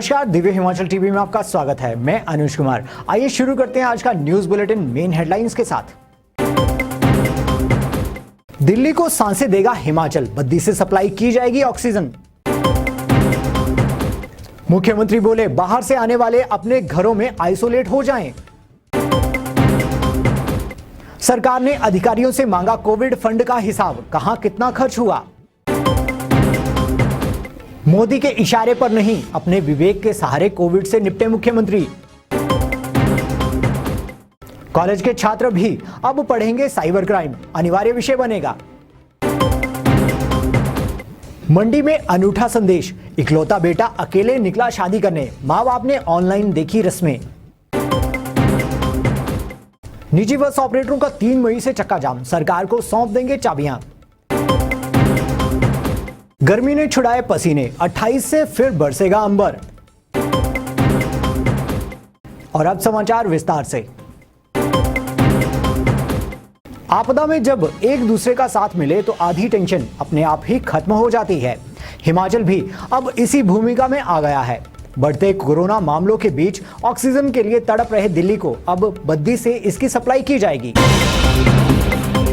नमस्कार, दिव्य हिमाचल टीवी में आपका स्वागत है। मैं अनुज कुमार। आइए शुरू करते हैं आज का न्यूज बुलेटिन मेन हेडलाइंस के साथ। दिल्ली को सांसें देगा हिमाचल, बद्दी से सप्लाई की जाएगी ऑक्सीजन। मुख्यमंत्री बोले बाहर से आने वाले अपने घरों में आइसोलेट हो जाएं। सरकार ने अधिकारियों से मांगा कोविड फंड का हिसाब, कहां कितना खर्च हुआ। मोदी के इशारे पर नहीं, अपने विवेक के सहारे कोविड से निपटे मुख्यमंत्री। कॉलेज के छात्र भी अब पढ़ेंगे साइबर क्राइम, अनिवार्य विषय बनेगा। मंडी में अनूठा संदेश, इकलौता बेटा अकेले निकला शादी करने, मां बाप ने ऑनलाइन देखी रस्में। निजी बस ऑपरेटरों का 3 मई से चक्का जाम, सरकार को सौंप देंगे चाबियां। गर्मी ने छुड़ाए पसीने, 28 से फिर बरसेगा अंबर। और अब समाचार विस्तार से। आपदा में जब एक दूसरे का साथ मिले तो आधी टेंशन अपने आप ही खत्म हो जाती है। हिमाचल भी अब इसी भूमिका में आ गया है। बढ़ते कोरोना मामलों के बीच ऑक्सीजन के लिए तड़प रहे दिल्ली को अब बद्दी से इसकी सप्लाई की जाएगी।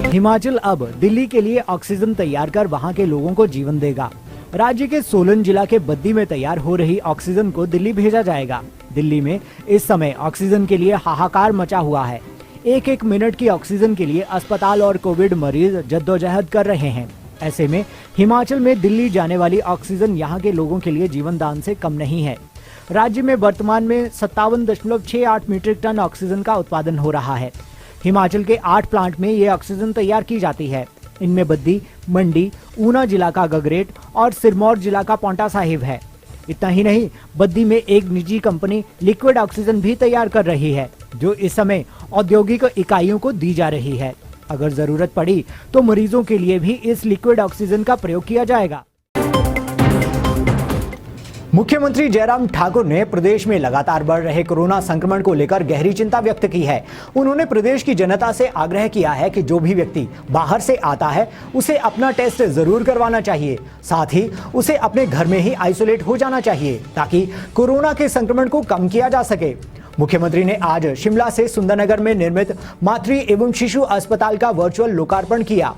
हिमाचल अब दिल्ली के लिए ऑक्सीजन तैयार कर वहां के लोगों को जीवन देगा। राज्य के सोलन जिला के बद्दी में तैयार हो रही ऑक्सीजन को दिल्ली भेजा जाएगा। दिल्ली में इस समय ऑक्सीजन के लिए हाहाकार मचा हुआ है। एक मिनट की ऑक्सीजन के लिए अस्पताल और कोविड मरीज जद्दोजहद कर रहे हैं। ऐसे में हिमाचल में दिल्ली जाने वाली ऑक्सीजन यहाँ के लोगों के लिए जीवन दान से कम नहीं है। राज्य में वर्तमान में 57.68 मीट्रिक टन ऑक्सीजन का उत्पादन हो रहा है। हिमाचल के 8 प्लांट में ये ऑक्सीजन तैयार की जाती है। इनमें बद्दी, मंडी, ऊना जिला का गगरेट और सिरमौर जिला का पांवटा साहिब है। इतना ही नहीं, बद्दी में एक निजी कंपनी लिक्विड ऑक्सीजन भी तैयार कर रही है, जो इस समय औद्योगिक इकाइयों को दी जा रही है। अगर जरूरत पड़ी तो मरीजों के लिए भी इस लिक्विड ऑक्सीजन का प्रयोग किया जाएगा। मुख्यमंत्री जयराम ठाकुर ने प्रदेश में लगातार बढ़ रहे कोरोना संक्रमण को लेकर गहरी चिंता व्यक्त की है। उन्होंने प्रदेश की जनता से आग्रह किया है कि जो भी व्यक्ति बाहर से आता है उसे अपना टेस्ट जरूर करवाना चाहिए। साथ ही उसे अपने घर में ही आइसोलेट हो जाना चाहिए ताकि कोरोना के संक्रमण को कम किया जा सके। मुख्यमंत्री ने आज शिमला से सुंदरनगर में निर्मित मातृ एवं शिशु अस्पताल का वर्चुअल लोकार्पण किया।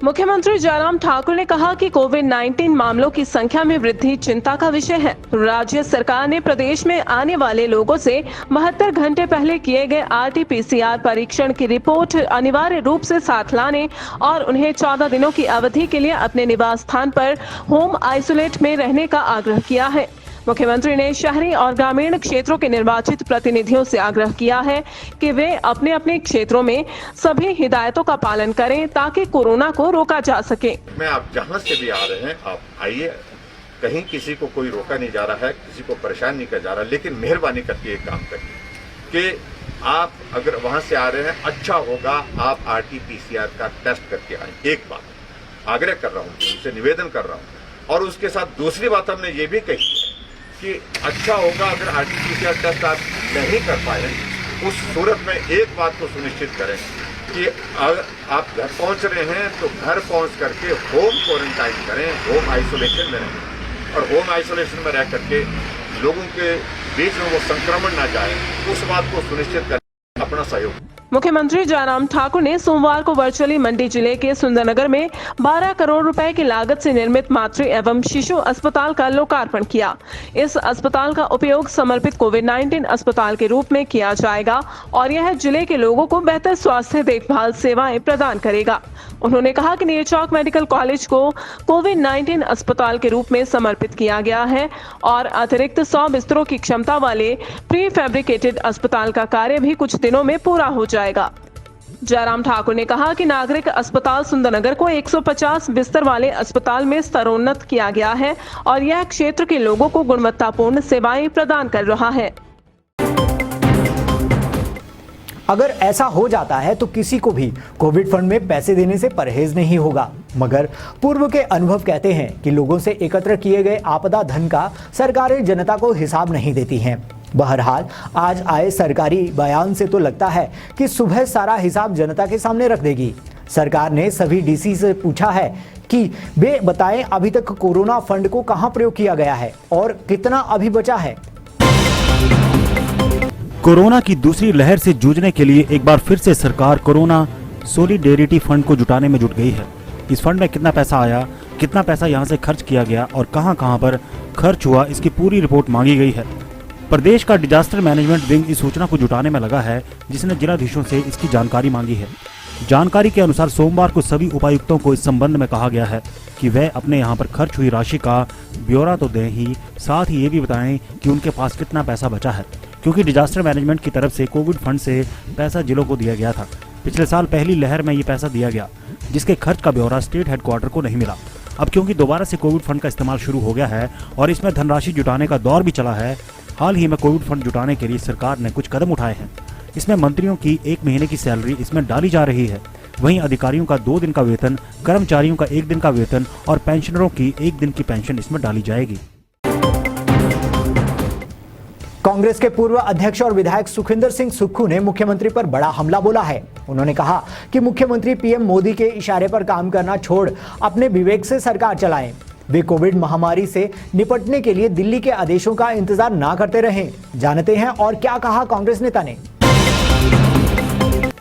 मुख्यमंत्री जयराम ठाकुर ने कहा कि कोविड-19 मामलों की संख्या में वृद्धि चिंता का विषय है। राज्य सरकार ने प्रदेश में आने वाले लोगों से 72 घंटे पहले किए गए RT-PCR परीक्षण की रिपोर्ट अनिवार्य रूप से साथ लाने और उन्हें 14 दिनों की अवधि के लिए अपने निवास स्थान पर होम आइसोलेट में रहने का आग्रह किया है। मुख्यमंत्री ने शहरी और ग्रामीण क्षेत्रों के निर्वाचित प्रतिनिधियों से आग्रह किया है कि वे अपने अपने क्षेत्रों में सभी हिदायतों का पालन करें ताकि कोरोना को रोका जा सके। मैं आप जहां से भी आ रहे हैं आप आइए, कहीं किसी को कोई रोका नहीं जा रहा है, किसी को परेशान नहीं किया जा रहा, लेकिन मेहरबानी करके एक काम करिए कि आप अगर वहां से आ रहे हैं अच्छा होगा आप RT-PCR का टेस्ट करके आए। एक बात आग्रह कर रहा हूँ, उनसे निवेदन कर रहा हूँ। और उसके साथ दूसरी बात हमने ये भी कही है कि अच्छा होगा अगर RT-PCR टेस्ट आप नहीं कर पाए, उस सूरत में एक बात को सुनिश्चित करें कि अगर आप घर पहुंच रहे हैं तो घर पहुंच करके होम क्वारंटाइन करें, होम आइसोलेशन में रहें और होम आइसोलेशन में रह करके लोगों के बीच में वो संक्रमण ना जाए, उस बात को सुनिश्चित करें, अपना सहयोग। मुख्यमंत्री जयराम ठाकुर ने सोमवार को वर्चुअली मंडी जिले के सुंदरनगर में 12 करोड़ रुपए की लागत से निर्मित मातृ एवं शिशु अस्पताल का लोकार्पण किया। इस अस्पताल का उपयोग समर्पित कोविड-19 अस्पताल के रूप में किया जाएगा और यह जिले के लोगों को बेहतर स्वास्थ्य देखभाल सेवाएं प्रदान करेगा। उन्होंने कहा कि नेरचौक मेडिकल कॉलेज को कोविड-19 अस्पताल के रूप में समर्पित किया गया है और अतिरिक्त 100 बिस्तरों की क्षमता वाले प्री फैब्रिकेटेड अस्पताल का कार्य भी कुछ दिनों में पूरा हो जाएगा। जयराम ठाकुर ने कहा कि नागरिक अस्पताल सुंदरनगर को 150 बिस्तर वाले अस्पताल में स्तरोन्नत किया गया है और यह क्षेत्र के लोगों को गुणवत्तापूर्ण सेवाएं प्रदान कर रहा है। अगर ऐसा हो जाता है तो किसी को भी कोविड फंड में पैसे देने से परहेज नहीं होगा, मगर पूर्व के अनुभव कहते हैं कि लोगों से एकत्र किए गए आपदा धन का सरकारें जनता को हिसाब नहीं देती हैं। बहरहाल आज आए सरकारी बयान से तो लगता है कि सुबह सारा हिसाब जनता के सामने रख देगी। सरकार ने सभी डीसी से पूछा है कि वे बताएं अभी तक कोरोना फंड को कहां प्रयोग किया गया है और कितना अभी बचा है। कोरोना की दूसरी लहर से जूझने के लिए एक बार फिर से सरकार कोरोना सॉलिडेरिटी फंड को जुटाने में जुट गई है। इस फंड में कितना पैसा आया, कितना पैसा यहां से खर्च किया गया और कहां पर खर्च हुआ, इसकी पूरी रिपोर्ट मांगी गई है। प्रदेश का डिजास्टर मैनेजमेंट विंग इस सूचना को जुटाने में लगा है, जिसने जिलाधीशों से इसकी जानकारी मांगी है। जानकारी के अनुसार सोमवार को सभी उपायुक्तों को इस संबंध में कहा गया है कि वह अपने यहाँ पर खर्च हुई राशि का ब्यौरा तो दें ही, साथ ही ये भी बताएं कि उनके पास कितना पैसा बचा है, क्योंकि डिजास्टर मैनेजमेंट की तरफ से कोविड फंड से पैसा जिलों को दिया गया था। पिछले साल पहली लहर में ये पैसा दिया गया, जिसके खर्च का ब्यौरा स्टेट हेडक्वार्टर को नहीं मिला। अब क्योंकि दोबारा से कोविड फंड का इस्तेमाल शुरू हो गया है और इसमें धनराशि जुटाने का दौर भी चला है, हाल ही में कोविड फंड जुटाने के लिए सरकार ने कुछ कदम उठाए हैं। इसमें मंत्रियों की 1 महीने की सैलरी इसमें डाली जा रही है। वहीं अधिकारियों का 2 दिन का वेतन, कर्मचारियों का 1 दिन का वेतन और पेंशनरों की 1 दिन की पेंशन इसमें डाली जाएगी। कांग्रेस के पूर्व अध्यक्ष और विधायक सुखविंदर सिंह सुक्खू ने मुख्यमंत्री पर बड़ा हमला बोला है। उन्होंने कहा कि मुख्यमंत्री पीएम मोदी के इशारे पर काम करना छोड़ अपने विवेक से सरकार चलाएं। वे कोविड महामारी से निपटने के लिए दिल्ली के आदेशों का इंतजार ना करते रहें। जानते हैं और क्या कहा कांग्रेस नेता ने।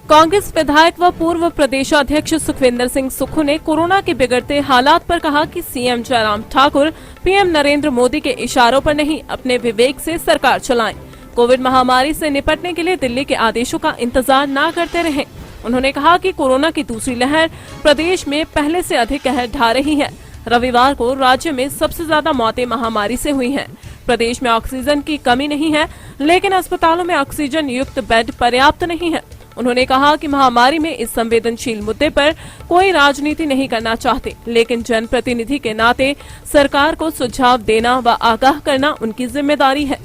कांग्रेस विधायक व पूर्व प्रदेशाध्यक्ष सुखविंदर सिंह सुक्खू ने कोरोना के बिगड़ते हालात पर कहा कि सीएम जयराम ठाकुर पीएम नरेंद्र मोदी के इशारों पर नहीं, अपने विवेक से सरकार चलाएं। कोविड महामारी से निपटने के लिए दिल्ली के आदेशों का इंतजार न करते रहें। उन्होंने कहा कि कोरोना की दूसरी लहर प्रदेश में पहले से अधिक कहर ढा रही है। रविवार को राज्य में सबसे ज्यादा मौतें महामारी से हुई हैं। प्रदेश में ऑक्सीजन की कमी नहीं है, लेकिन अस्पतालों में ऑक्सीजन युक्त बेड पर्याप्त नहीं है। उन्होंने कहा कि महामारी में इस संवेदनशील मुद्दे पर कोई राजनीति नहीं करना चाहते, लेकिन जनप्रतिनिधि के नाते सरकार को सुझाव देना व आगाह करना उनकी जिम्मेदारी है।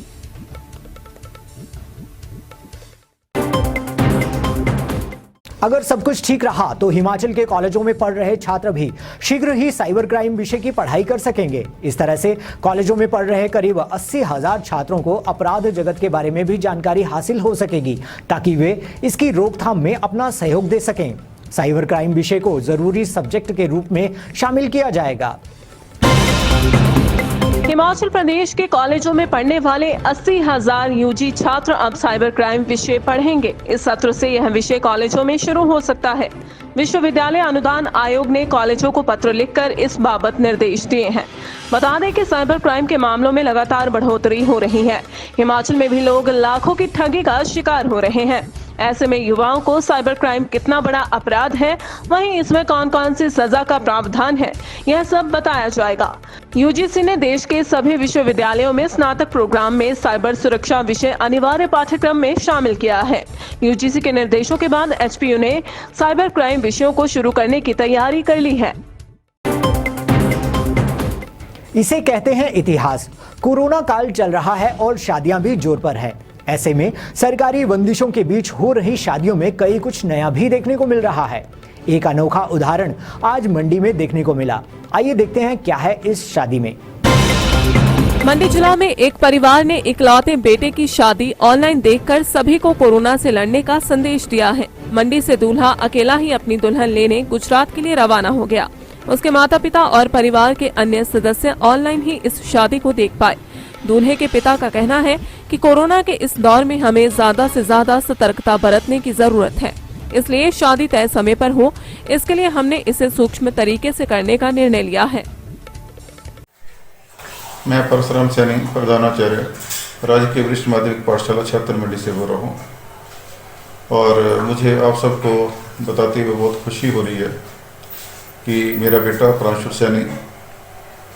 अगर सब कुछ ठीक रहा तो हिमाचल के कॉलेजों में पढ़ रहे छात्र भी शीघ्र ही साइबर क्राइम विषय की पढ़ाई कर सकेंगे। इस तरह से कॉलेजों में पढ़ रहे करीब 80,000 छात्रों को अपराध जगत के बारे में भी जानकारी हासिल हो सकेगी, ताकि वे इसकी रोकथाम में अपना सहयोग दे सकें। साइबर क्राइम विषय को जरूरी सब्जेक्ट के रूप में शामिल किया जाएगा। हिमाचल प्रदेश के कॉलेजों में पढ़ने वाले 80,000 यूजी छात्र अब साइबर क्राइम विषय पढ़ेंगे। इस सत्र से यह विषय कॉलेजों में शुरू हो सकता है। विश्वविद्यालय अनुदान आयोग ने कॉलेजों को पत्र लिखकर इस बाबत निर्देश दिए हैं। बता दें कि साइबर क्राइम के मामलों में लगातार बढ़ोतरी हो रही है। हिमाचल में भी लोग लाखों की ठगी का शिकार हो रहे हैं। ऐसे में युवाओं को साइबर क्राइम कितना बड़ा अपराध है, वहीं इसमें कौन कौन सी सजा का प्रावधान है, यह सब बताया जाएगा। यूजीसी ने देश के सभी विश्वविद्यालयों में स्नातक प्रोग्राम में साइबर सुरक्षा विषय अनिवार्य पाठ्यक्रम में शामिल किया है। यूजीसी के निर्देशों के बाद एचपीयू ने साइबर क्राइम विषयों को शुरू करने की तैयारी कर ली है। इसे कहते हैं इतिहास। कोरोना काल चल रहा है और शादियां भी जोर पर है। ऐसे में सरकारी बंदिशों के बीच हो रही शादियों में कई कुछ नया भी देखने को मिल रहा है। एक अनोखा उदाहरण आज मंडी में देखने को मिला। आइए देखते हैं क्या है इस शादी में। मंडी जिला में एक परिवार ने इकलौते बेटे की शादी ऑनलाइन देखकर सभी को कोरोना से लड़ने का संदेश दिया है। मंडी से दूल्हा अकेला ही अपनी दुल्हन लेने गुजरात के लिए रवाना हो गया। उसके माता पिता और परिवार के अन्य सदस्य ऑनलाइन ही इस शादी को देख पाए। दूल्हे के पिता का कहना है कि कोरोना के इस दौर में हमें ज्यादा से ज्यादा सतर्कता बरतने की जरूरत है, इसलिए शादी तय समय पर हो, इसके लिए हमने इसे सूक्ष्म तरीके से करने का निर्णय लिया है। मैं परशुराम सैनी, प्रधानाचार्य राजकीय वरिष्ठ माध्यमिक पाठशाला छात्र मंडी से बोल रहा हूँ और मुझे आप सबको बताते हुए बहुत खुशी हो रही है कि मेरा बेटा प्रांशु सैनी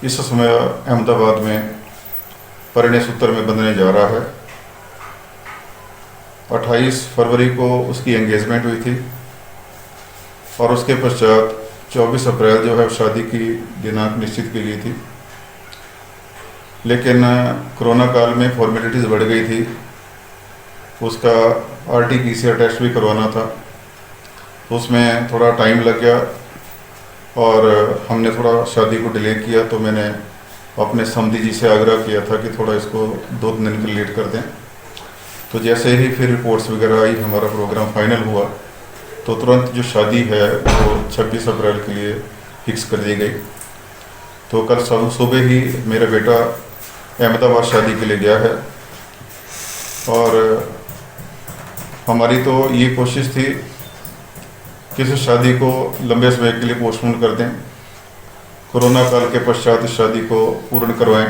इस समय अहमदाबाद में परिणय सूत्र में बंधने जा रहा है। 28 फरवरी को उसकी एंगेजमेंट हुई थी और उसके पश्चात 24 अप्रैल जो है शादी की दिनांक निश्चित की गई थी, लेकिन कोरोना काल में फॉर्मेलिटीज़ बढ़ गई थी। उसका RT-PCR टेस्ट भी करवाना था, उसमें थोड़ा टाइम लग गया और हमने थोड़ा शादी को डिले किया। तो मैंने अपने समधी जी से आग्रह किया था कि थोड़ा इसको 2 दिन के लेट कर दें। तो जैसे ही फिर रिपोर्ट्स वगैरह आई, हमारा प्रोग्राम फाइनल हुआ, तो तुरंत जो शादी है वो 26 अप्रैल के लिए फिक्स कर दी गई। तो कल सुबह ही मेरा बेटा अहमदाबाद शादी के लिए गया है और हमारी तो ये कोशिश थी कि इस शादी को लंबे समय के लिए पोस्टपोन कर दें, कोरोना काल के पश्चात इस शादी को पूर्ण करवाएं।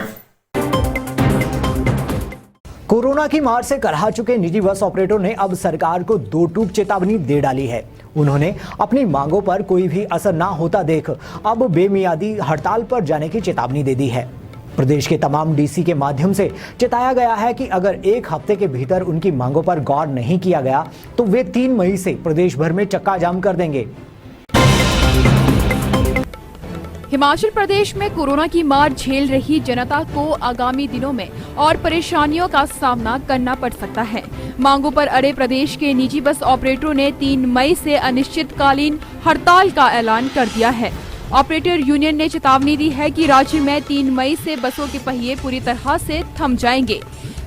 कोरोना की मार से करहा चुके निजी बस ऑपरेटरों ने अब सरकार को दो टूक चेतावनी दे डाली है। उन्होंने अपनी मांगों पर कोई भी असर ना होता देख अब बेमियादी हड़ताल पर जाने की चेतावनी दे दी है। प्रदेश के तमाम डीसी के माध्यम से चेताया गया है कि अगर एक हफ्ते के भीतर उनकी मांगों पर गौर नहीं किया गया तो वे 3 मई से प्रदेश भर में चक्का जाम कर देंगे। हिमाचल प्रदेश में कोरोना की मार झेल रही जनता को आगामी दिनों में और परेशानियों का सामना करना पड़ सकता है। मांगों पर अड़े प्रदेश के निजी बस ऑपरेटरों ने 3 मई से अनिश्चितकालीन हड़ताल का ऐलान कर दिया है। ऑपरेटर यूनियन ने चेतावनी दी है कि राज्य में 3 मई से बसों के पहिए पूरी तरह से थम जाएंगे।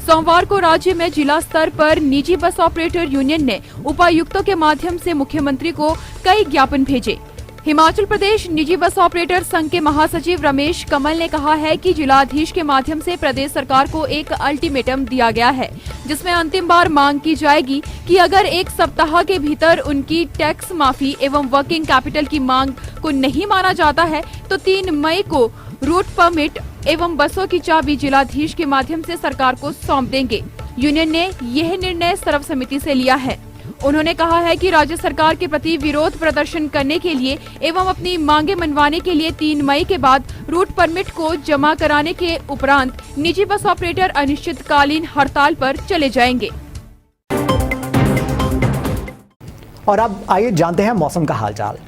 सोमवार को राज्य में जिला स्तर पर निजी बस ऑपरेटर यूनियन ने उपायुक्तों के माध्यम से मुख्यमंत्री को कई ज्ञापन भेजे। हिमाचल प्रदेश निजी बस ऑपरेटर संघ के महासचिव रमेश कमल ने कहा है कि जिलाधीश के माध्यम से प्रदेश सरकार को एक अल्टीमेटम दिया गया है, जिसमें अंतिम बार मांग की जाएगी कि अगर 1 सप्ताह के भीतर उनकी टैक्स माफी एवं वर्किंग कैपिटल की मांग को नहीं माना जाता है तो 3 मई को रूट परमिट एवं बसों की चाबी जिलाधीश के माध्यम से सरकार को सौंप देंगे। यूनियन ने यह निर्णय सर्वसम्मति से लिया है। उन्होंने कहा है कि राज्य सरकार के प्रति विरोध प्रदर्शन करने के लिए एवं अपनी मांगे मनवाने के लिए 3 मई के बाद रूट परमिट को जमा कराने के उपरांत निजी बस ऑपरेटर अनिश्चितकालीन हड़ताल पर चले जाएंगे। और अब आइए जानते हैं मौसम का हालचाल।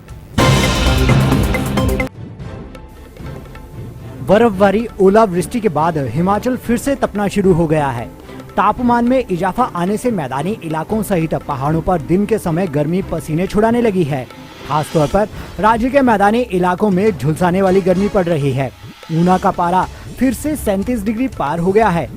बर्फबारी, ओलावृष्टि के बाद हिमाचल फिर से तपना शुरू हो गया है। तापमान में इजाफा आने से मैदानी इलाकों सहित पहाड़ों पर दिन के समय गर्मी पसीने छुड़ाने लगी है। खासतौर पर राज्य के मैदानी इलाकों में झुलसाने वाली गर्मी पड़ रही है। ऊना का पारा फिर से 37 डिग्री पार हो गया है।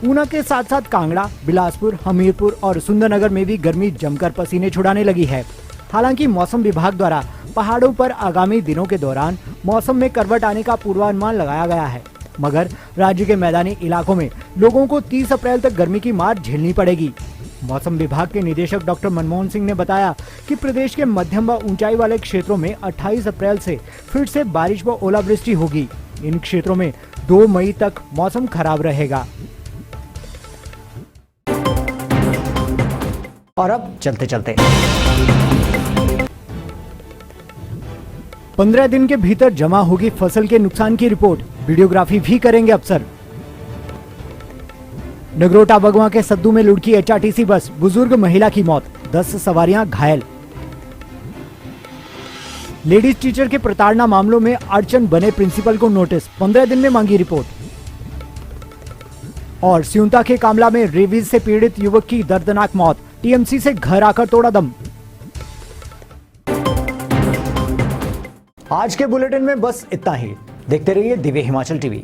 ऊना के साथ साथ कांगड़ा, बिलासपुर, हमीरपुर और सुंदरनगर में भी गर्मी जमकर पसीने छुड़ाने लगी है। हालांकि मौसम विभाग द्वारा पहाड़ों पर आगामी दिनों के दौरान मौसम में करवट आने का पूर्वानुमान लगाया गया है, मगर राज्य के मैदानी इलाकों में लोगों को 30 अप्रैल तक गर्मी की मार झेलनी पड़ेगी। मौसम विभाग के निदेशक डॉक्टर मनमोहन सिंह ने बताया कि प्रदेश के मध्यम व ऊंचाई वाले क्षेत्रों में 28 अप्रैल से फिर से बारिश व ओलावृष्टि होगी। इन क्षेत्रों में 2 मई तक मौसम खराब रहेगा। और अब चलते चलते 15 दिन के भीतर जमा होगी फसल के नुकसान की रिपोर्ट। वीडियोग्राफी भी करेंगे अफसर। नगरोटा बगवा के सद्दू में लुढ़की एचआरटीसी बस, बुजुर्ग महिला की मौत, 10 सवारियां घायल। लेडीज टीचर के प्रताड़ना मामलों में अड़चन बने प्रिंसिपल को नोटिस, 15 दिन में मांगी रिपोर्ट। और सियुंता के कामला में रेबीज से पीड़ित युवक की दर्दनाक मौत, टीएमसी से घर आकर तोड़ा दम। आज के बुलेटिन में बस इतना ही। देखते रहिए दिव्य हिमाचल टीवी।